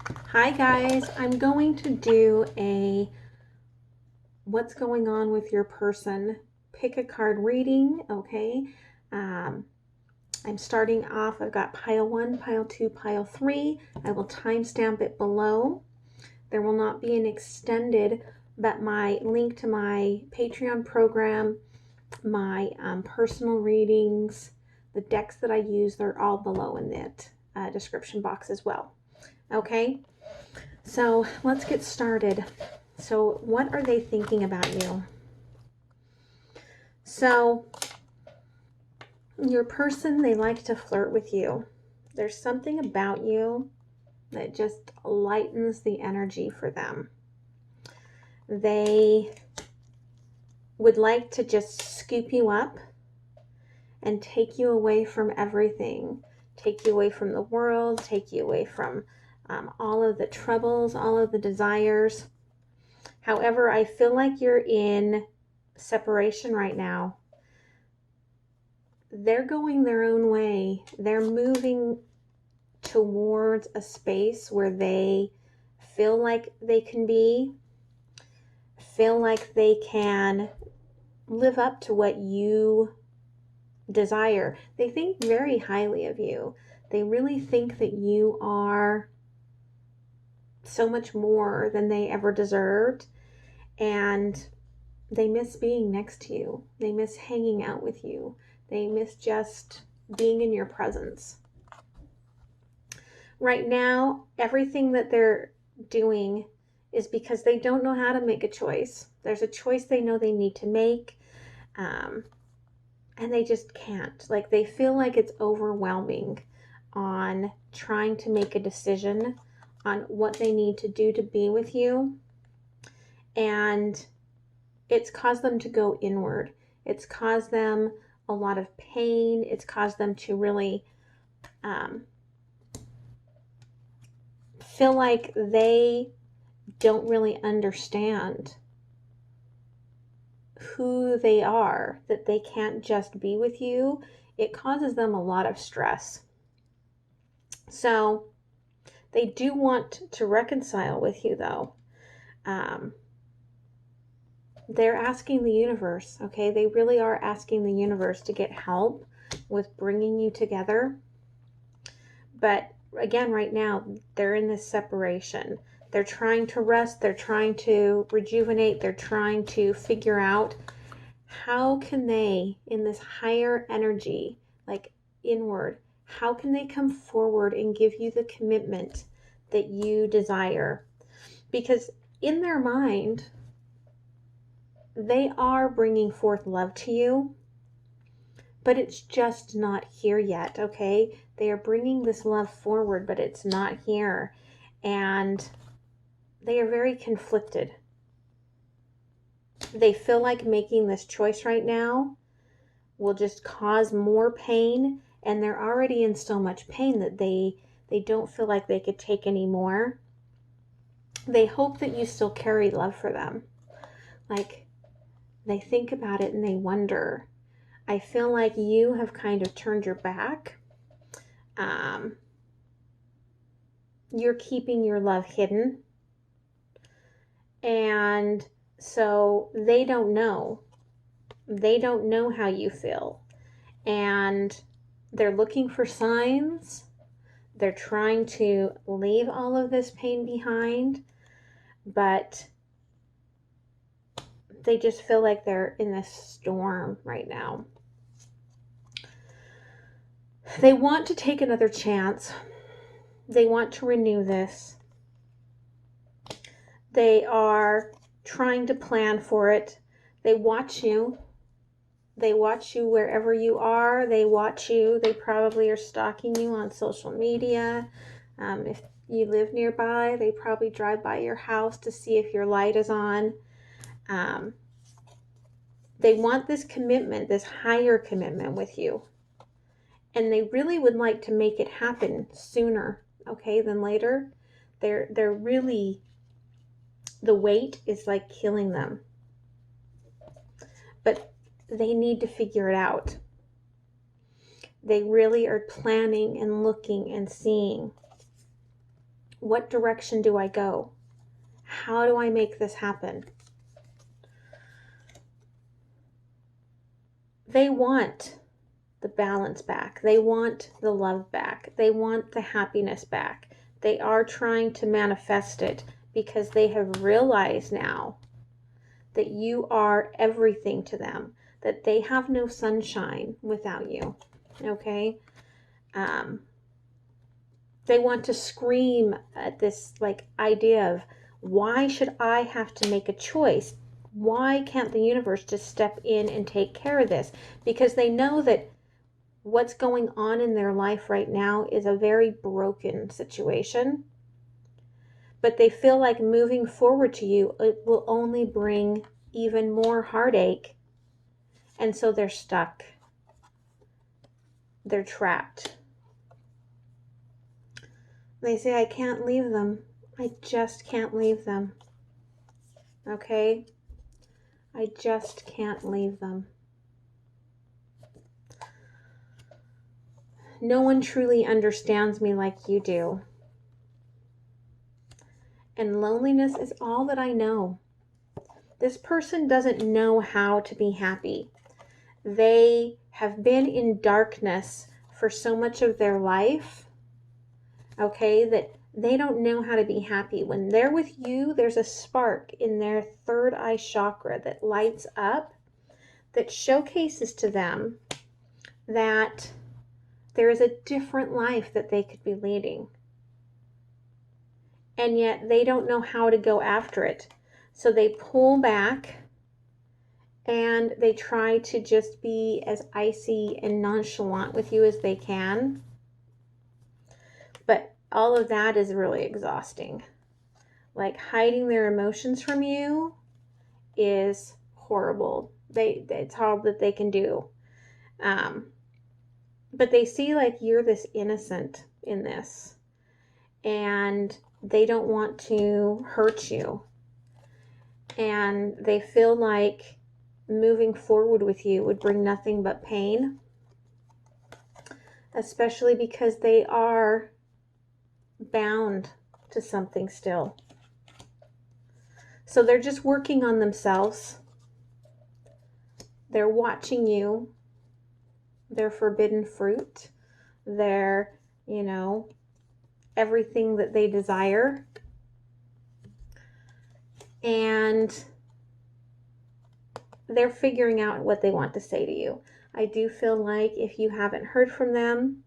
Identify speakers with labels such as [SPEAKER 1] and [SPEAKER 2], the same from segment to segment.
[SPEAKER 1] Hi guys, I'm going to do a what's going on with your person pick a card reading, okay? Um, I'm starting off, I've got pile 1, pile 2, pile 3. I will timestamp it below. There will not be an extended, but my link to my Patreon program, my personal readings, the decks that I use, they're all below in that description box as well, okay? So let's get started. So what are they thinking about you? So your person, they like to flirt with you. There's something about you that just lightens the energy for them. They would like to just scoop you up and take you away from everything. Take you away from the world, take you away from all of the troubles, all of the desires. However, I feel like you're in separation right now. They're going their own way. They're moving towards a space where they feel like they can feel like they can live up to what you desire. They think very highly of you. They really think that you are so much more than they ever deserved. And they miss being next to you. They miss hanging out with you. They miss just being in your presence. Right now, everything that they're doing is because they don't know how to make a choice. There's a choice they know they need to make, um, and they just can't. Like, they feel like it's overwhelming on trying to make a decision on what they need to do to be with you. And it's caused them to go inward. It's caused them a lot of pain. It's caused them to really feel like they don't really understand who they are, that they can't just be with you. It causes them a lot of stress. So they do want to reconcile with you, though. Um, they're asking the universe, okay? They really are asking the universe to get help with bringing you together. But again, right now, they're in this separation. They're trying to rest. They're trying to rejuvenate. They're trying to figure out how can they, in this higher energy, like inward, how can they come forward and give you the commitment that you desire? Because in their mind, they are bringing forth love to you, but it's just not here yet, okay? They are bringing this love forward, but it's not here. And they are very conflicted. They feel like making this choice right now will just cause more pain, and they're already in so much pain that they don't feel like they could take any more. They hope that you still carry love for them. Like, they think about it and they wonder. I feel like you have kind of turned your back. You're keeping your love hidden. And so they don't know. They don't know how you feel. And they're looking for signs. They're trying to leave all of this pain behind, but they just feel like they're in this storm right now. They want to take another chance. They want to renew this. They are trying to plan for it. They watch you. They watch you wherever you are. They watch you. They probably are stalking you on social media. If you live nearby, they probably drive by your house to see if your light is on. They want this commitment, this higher commitment with you. And they really would like to make it happen sooner, okay, than later. They're really, the weight is like killing them. But they need to figure it out. They really are planning and looking and seeing What direction do I go? How do I make this happen? They want the balance back. They want the love back. They want the happiness back. They are trying to manifest it because they have realized now that you are everything to them, that they have no sunshine without you. Okay? They want to scream at this like idea of, why should I have to make a choice? Why can't the universe just step in and take care of this? Because they know that what's going on in their life right now is a very broken situation. But they feel like moving forward to you, it will only bring even more heartache. And so they're stuck. They're trapped. They say, I can't leave them. I just can't leave them. Okay? I just can't leave them. No one truly understands me like you do. And loneliness is all that I know. This person doesn't know how to be happy. They have been in darkness for so much of their life, okay, that they don't know how to be happy. When they're with you, there's a spark in their third eye chakra that lights up, that showcases to them that there is a different life that they could be leading. And yet they don't know how to go after it. So they pull back and they try to just be as icy and nonchalant with you as they can. But all of that is really exhausting. Like, hiding their emotions from you is horrible. It's all that they can do. But they see like you're this innocent in this, and they don't want to hurt you. And they feel like moving forward with you would bring nothing but pain, especially because they are bound to something still. So they're just working on themselves. They're watching you. Their forbidden fruit. Their, everything that they desire. And they're figuring out what they want to say to you. I do feel like if you haven't heard from them,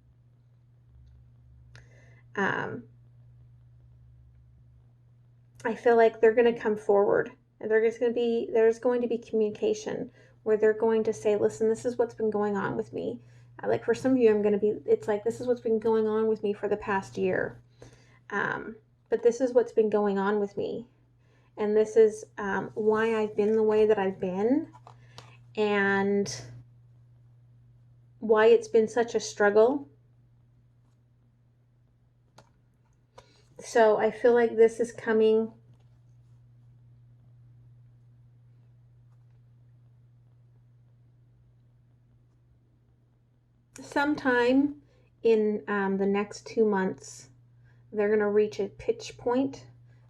[SPEAKER 1] I feel like they're going to come forward, and there's going to be communication where they're going to say, listen, this is what's been going on with me. Like for some of you, it's like, this is what's been going on with me for the past year. But this is what's been going on with me. And this is why I've been the way that I've been, and why it's been such a struggle. So I feel like this is coming sometime in the next 2 months. They're going to reach a pitch point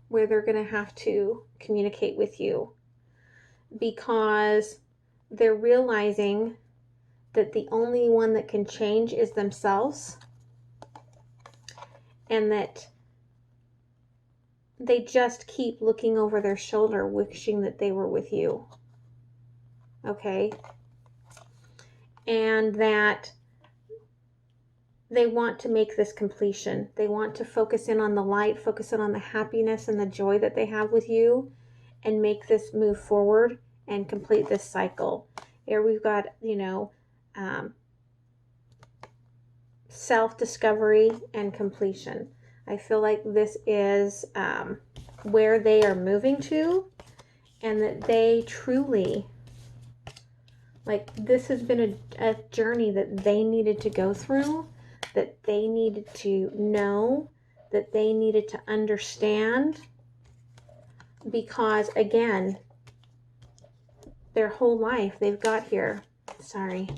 [SPEAKER 1] where they're going to have to communicate with you, because they're realizing that the only one that can change is themselves, and that they just keep looking over their shoulder wishing that they were with you. Okay? And that they want to make this completion. They want to focus in on the light, focus in on the happiness and the joy that they have with you, and make this move forward and complete this cycle. Here we've got, self-discovery and completion. I feel like this is where they are moving to, and that they truly, like, this has been a journey that they needed to go through, that they needed to know, that they needed to understand, because again, their whole life they've got here. Sorry,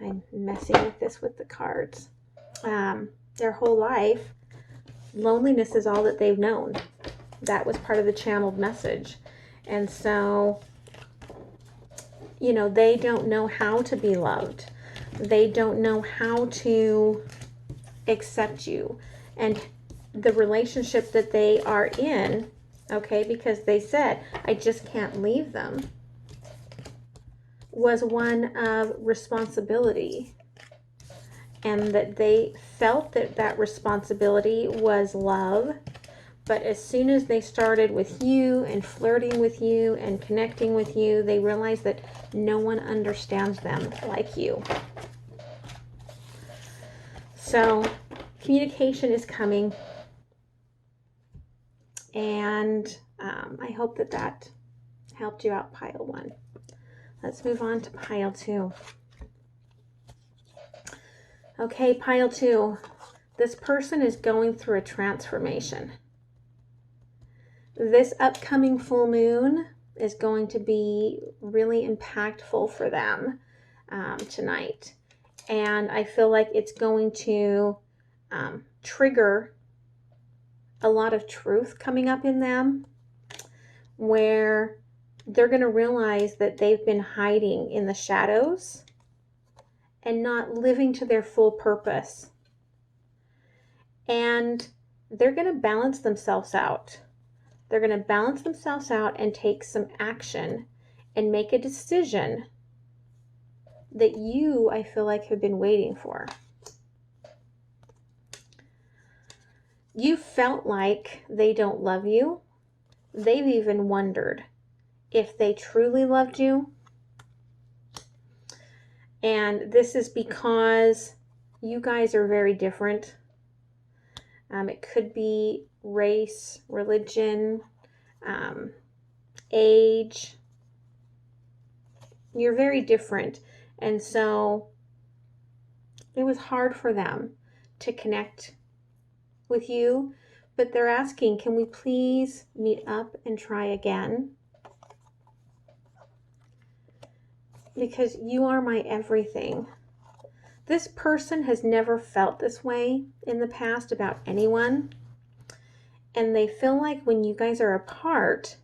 [SPEAKER 1] I'm messing with this with the cards. Their whole life loneliness is all that they've known. That was part of the channeled message. And so, you know, they don't know how to be loved. They don't know how to accept you. And the relationship that they are in, okay, because they said, I just can't leave them, was one of responsibility. And that they felt that that responsibility was love. But as soon as they started with you and flirting with you and connecting with you, they realized that no one understands them like you. So communication is coming. And I hope that that helped you out, pile 1. Let's move on to pile 2. Okay, pile 2. This person is going through a transformation. This upcoming full moon is going to be really impactful for them tonight. And I feel like it's going to trigger a lot of truth coming up in them, where they're going to realize that they've been hiding in the shadows and not living to their full purpose. And they're going to balance themselves out. They're going to balance themselves out and take some action and make a decision that you, I feel like, have been waiting for. You felt like they don't love you. They've even wondered if they truly loved you. And this is because you guys are very different. It could be race, religion, age. You're very different. And so it was hard for them to connect with you. But they're asking, can we please meet up and try again? Because you are my everything. This person has never felt this way in the past about anyone. And they feel like when you guys are apart,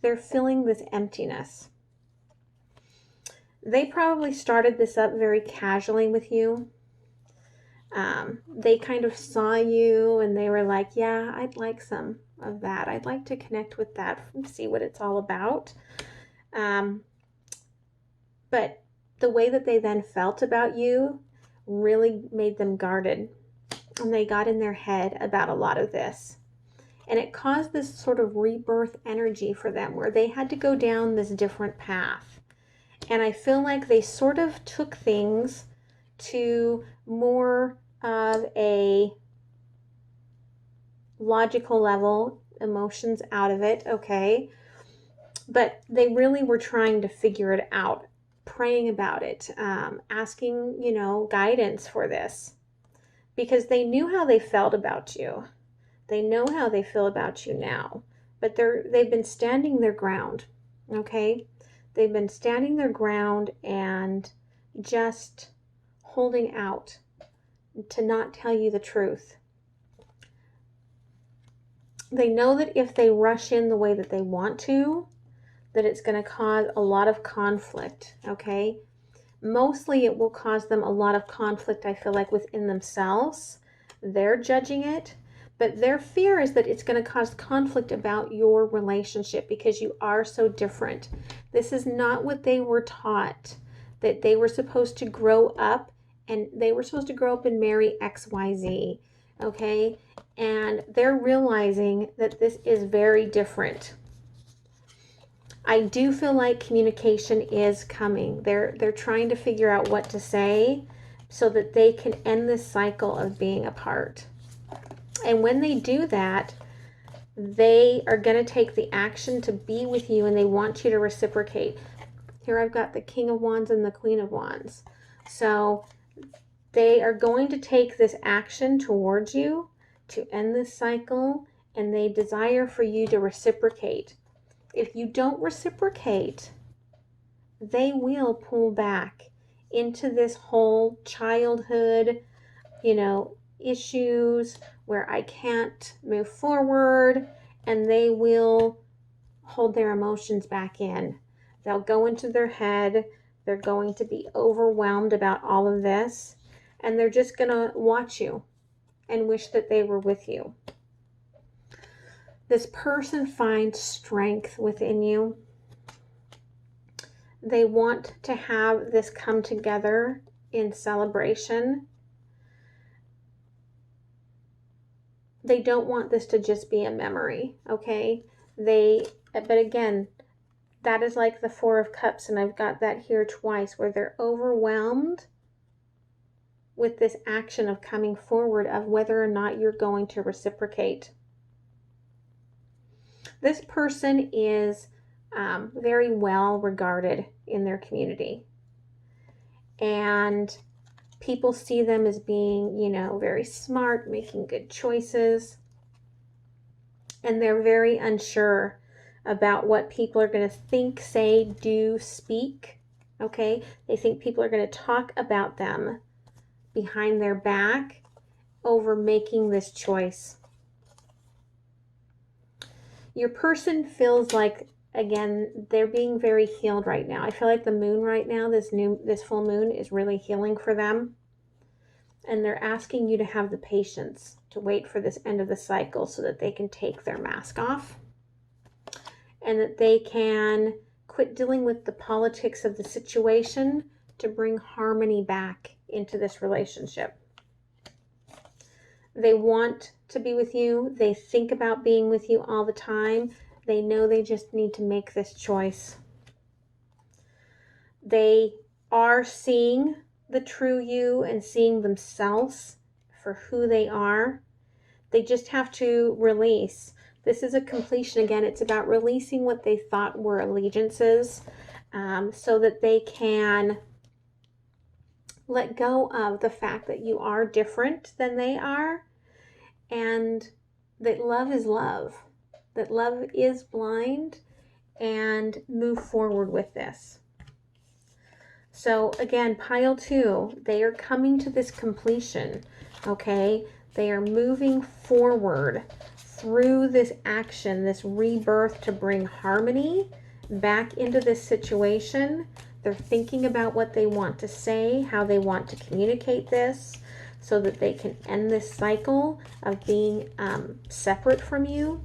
[SPEAKER 1] they're feeling this emptiness. They probably started this up very casually with you. They kind of saw you and they were like, yeah, I'd like some of that. I'd like to connect with that and see what it's all about. But the way that they then felt about you really made them guarded. And they got in their head about a lot of this. And it caused this sort of rebirth energy for them where they had to go down this different path. And I feel like they sort of took things to more of a logical level, emotions out of it, okay? But they really were trying to figure it out, praying about it, asking, you know, guidance for this. Because they knew how they felt about you. They know how they feel about you now. But they've been standing their ground, okay? They've been standing their ground and just holding out to not tell you the truth. They know that if they rush in the way that they want to, that it's going to cause a lot of conflict, okay? Mostly it will cause them a lot of conflict, I feel like, within themselves. They're judging it, but their fear is that it's going to cause conflict about your relationship because you are so different. This is not what they were taught, that they were supposed to grow up and they were supposed to grow up and marry XYZ, okay? And they're realizing that this is very different. I do feel like communication is coming. They're trying to figure out what to say so that they can end this cycle of being apart. And when they do that, they are going to take the action to be with you and they want you to reciprocate. Here I've got the King of Wands and the Queen of Wands. So they are going to take this action towards you to end this cycle, and they desire for you to reciprocate. If you don't reciprocate, they will pull back into this whole childhood, you know, issues where I can't move forward, and they will hold their emotions back in. They'll go into their head. They're going to be overwhelmed about all of this, and they're just going to watch you and wish that they were with you. This person finds strength within you. They want to have this come together in celebration. They don't want this to just be a memory, okay? But again, that is like the Four of Cups, and I've got that here twice, where they're overwhelmed with this action of coming forward of whether or not you're going to reciprocate. This person is very well regarded in their community, and people see them as being, very smart, making good choices, and they're very unsure about what people are going to think, say, do, speak. Okay? They think people are going to talk about them behind their back over making this choice. Your person feels like, again, they're being very healed right now. I feel like the moon right now, this full moon, is really healing for them. And they're asking you to have the patience to wait for this end of the cycle so that they can take their mask off and that they can quit dealing with the politics of the situation to bring harmony back into this relationship. They want to be with you. They think about being with you all the time. They know they just need to make this choice. They are seeing the true you and seeing themselves for who they are. They just have to release. This is a completion. Again, it's about releasing what they thought were allegiances, so that they can let go of the fact that you are different than they are, and that love is love, that love is blind, and move forward with this. So again, pile 2, they are coming to this completion, okay? They are moving forward through this action, this rebirth, to bring harmony back into this situation. They're thinking about what they want to say, how they want to communicate this, so that they can end this cycle of being separate from you.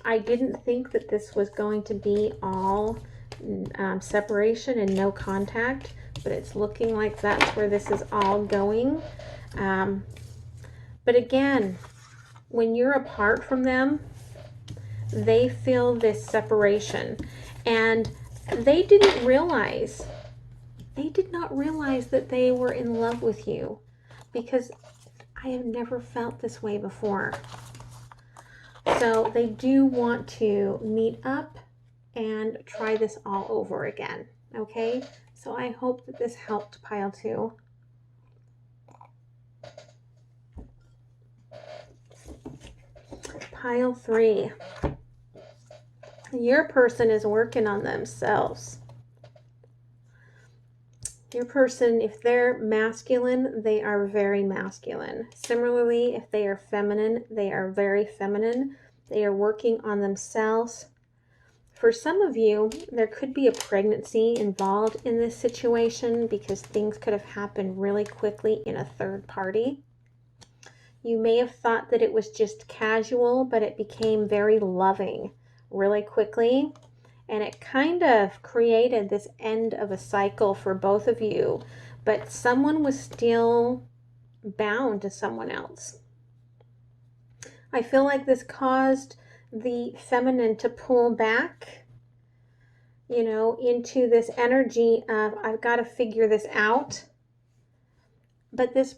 [SPEAKER 1] I didn't think that this was going to be all separation and no contact, but it's looking like that's where this is all going. But again, when you're apart from them, they feel this separation, and they did not realize that they were in love with you, because I have never felt this way before. So they do want to meet up and try this all over again, okay? So I hope that this helped, pile 2. Pile 3. Your person is working on themselves. Your person, if they're masculine, they are very masculine. Similarly, if they are feminine, they are very feminine. They are working on themselves. For some of you, there could be a pregnancy involved in this situation, because things could have happened really quickly in a third party. You may have thought that it was just casual, but it became very loving really quickly. And it kind of created this end of a cycle for both of you, but someone was still bound to someone else. I feel like this caused the feminine to pull back, into this energy of, I've got to figure this out. But this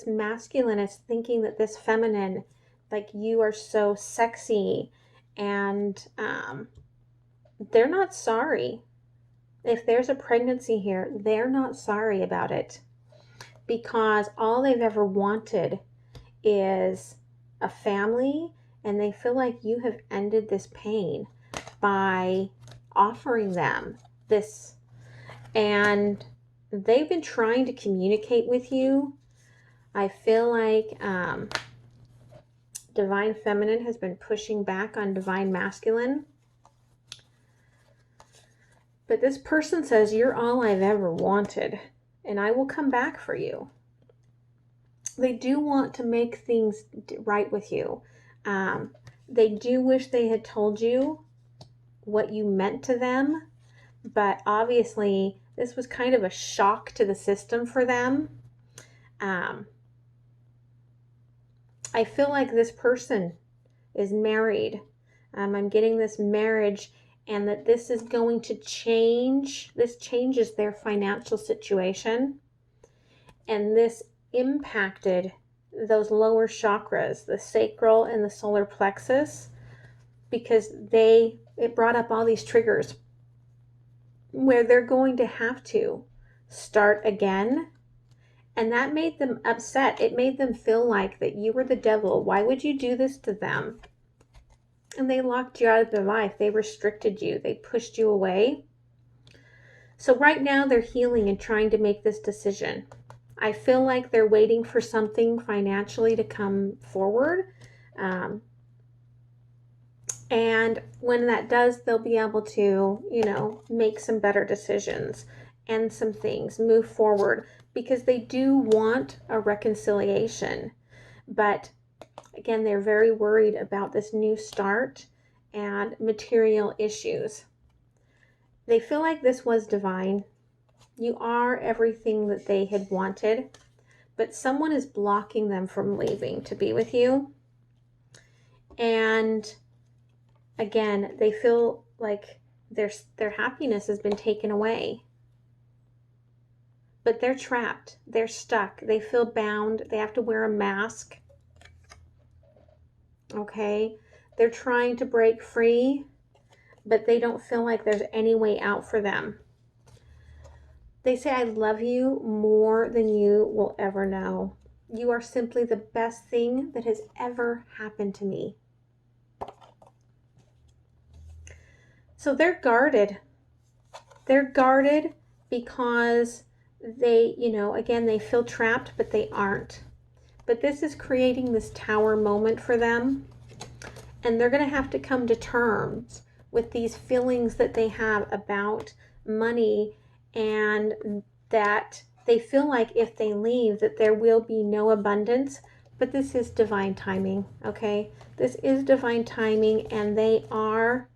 [SPEAKER 1] masculine is thinking that this feminine, like, you are so sexy, and they're not sorry. If there's a pregnancy here, they're not sorry about it, because all they've ever wanted is a family, and they feel like you have ended this pain by offering them this. And they've been trying to communicate with you. I feel like Divine Feminine has been pushing back on Divine Masculine. But this person says, you're all I've ever wanted, and I will come back for you. They do want to make things right with you. They do wish they had told you what you meant to them, but obviously this was kind of a shock to the system for them. I feel like this person is married. I'm getting this marriage, and that this is going to change. This changes their financial situation, and this impacted those lower chakras, the sacral and the solar plexus, because it brought up all these triggers where they're going to have to start again. And that made them upset. It made them feel like that you were the devil. Why would you do this to them? And they locked you out of their life. They restricted you. They pushed you away. So right now they're healing and trying to make this decision. I feel like they're waiting for something financially to come forward. And when that does, they'll be able to, make some better decisions and some things, move forward, because they do want a reconciliation. But again, they're very worried about this new start and material issues. They feel like this was divine. You are everything that they had wanted, but someone is blocking them from leaving to be with you. And again, they feel like their happiness has been taken away. But they're trapped. They're stuck. They feel bound. They have to wear a mask. Okay? They're trying to break free, but they don't feel like there's any way out for them. They say, I love you more than you will ever know. You are simply the best thing that has ever happened to me. So they're guarded. They're guarded because they, again, they feel trapped, but they aren't. But this is creating this tower moment for them. And they're going to have to come to terms with these feelings that they have about money, and that they feel like if they leave that there will be no abundance. But this is divine timing, okay? This is divine timing, and they are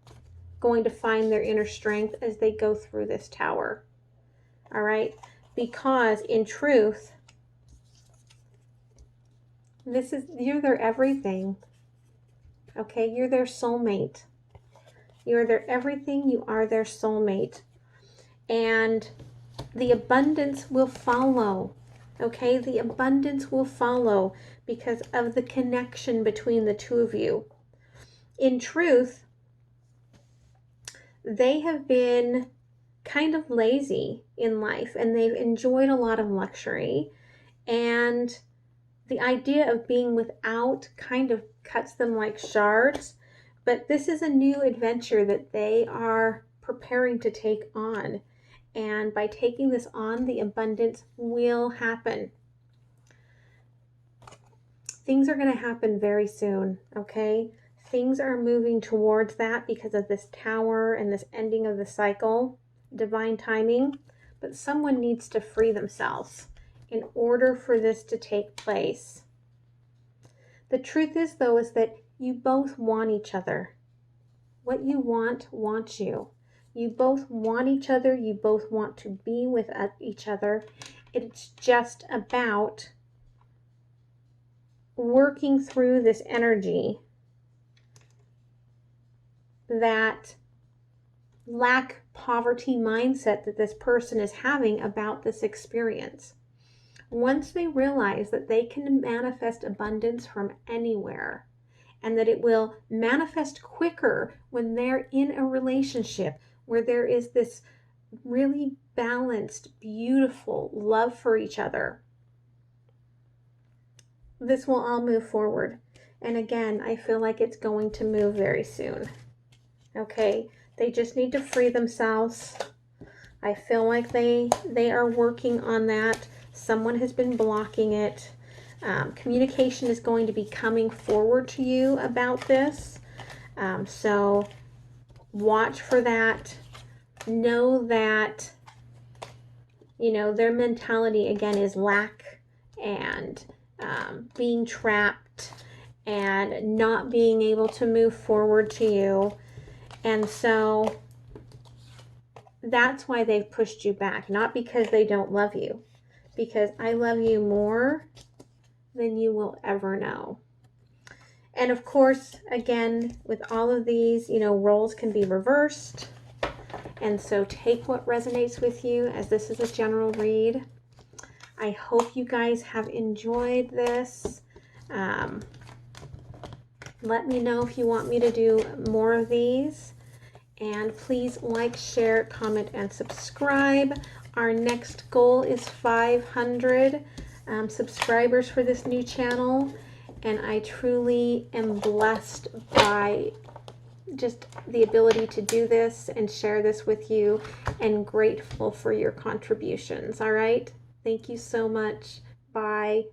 [SPEAKER 1] going to find their inner strength as they go through this tower. All right? Because in truth, you're their everything. Okay? You're their soulmate. You're their everything. You are their soulmate. And the abundance will follow. Okay? The abundance will follow because of the connection between the two of you. In truth, they have been kind of lazy in life, and they've enjoyed a lot of luxury, and the idea of being without kind of cuts them like shards. But this is a new adventure that they are preparing to take on, and by taking this on, the abundance will happen. Things are going to happen very soon, okay? Things are moving towards that because of this tower and this ending of the cycle, divine timing. But someone needs to free themselves in order for this to take place. The truth is, though, is that you both want each other. What you want wants you. You both want each other. You both want to be with each other. It's just about working through this energy that lack poverty mindset that this person is having about this experience. Once they realize that they can manifest abundance from anywhere, and that it will manifest quicker when they're in a relationship where there is this really balanced, beautiful love for each other, this will all move forward. And again, I feel like it's going to move very soon. Okay? They just need to free themselves. I feel like they are working on that. Someone has been blocking it. Communication is going to be coming forward to you about this. So watch for that. Know that, you know, their mentality again is lack and being trapped and not being able to move forward to you. And so that's why they've pushed you back, not because they don't love you, because I love you more than you will ever know. And of course, again, with all of these, you know, roles can be reversed. And so take what resonates with you, as this is a general read. I hope you guys have enjoyed this. Let me know if you want me to do more of these. And please like, share, comment, and subscribe. Our next goal is 500 subscribers for this new channel. And I truly am blessed by just the ability to do this and share this with you, and grateful for your contributions. All right. Thank you so much. Bye.